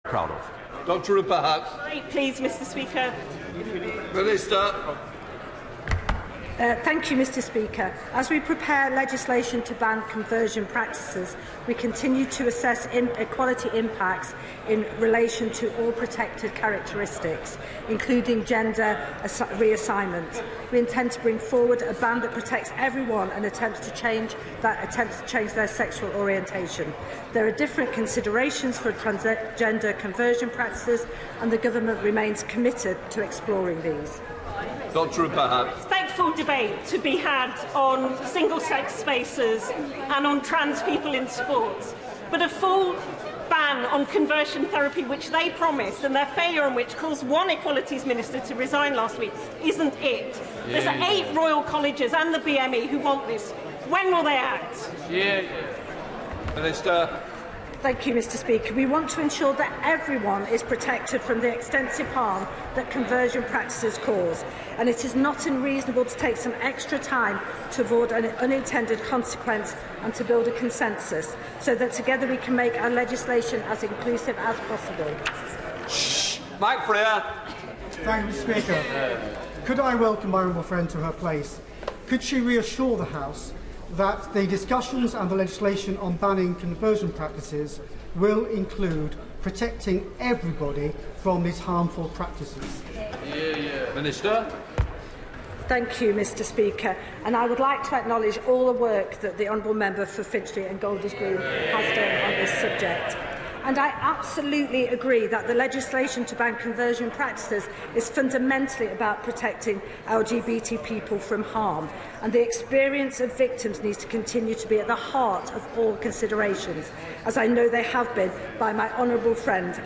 proud of. Dr. perhaps. Right, please, Mr. Speaker. Minister. Thank you, Mr. Speaker. As we prepare legislation to ban conversion practices, we continue to assess inequality impacts in relation to all protected characteristics, including gender reassignment. We intend to bring forward a ban that protects everyone and attempts to change their sexual orientation. There are different considerations for transgender conversion practices, and the government remains committed to exploring these. Dr. perhaps. Respectful debate to be had on single-sex spaces and on trans people in sports, but a full ban on conversion therapy, which they promised, and their failure on which caused one Equalities Minister to resign last week, isn't it. There's 8 Royal Colleges and the BME who want this. When will they act? Minister. Thank you, Mr. Speaker. We want to ensure that everyone is protected from the extensive harm that conversion practices cause, and it is not unreasonable to take some extra time to avoid an unintended consequence and to build a consensus, so that together we can make our legislation as inclusive as possible. Mike Freer. Thank you, Mr. Speaker. Could I welcome my honourable friend to her place? Could she reassure the House that the discussions and the legislation on banning conversion practices will include protecting everybody from these harmful practices? Minister. Thank you, Mr. Speaker, and I would like to acknowledge all the work that the Honourable Member for Finchley and Golders Green has done on this subject. And I absolutely agree that the legislation to ban conversion practices is fundamentally about protecting LGBT people from harm, and the experience of victims needs to continue to be at the heart of all considerations, as I know they have been by my honourable friend as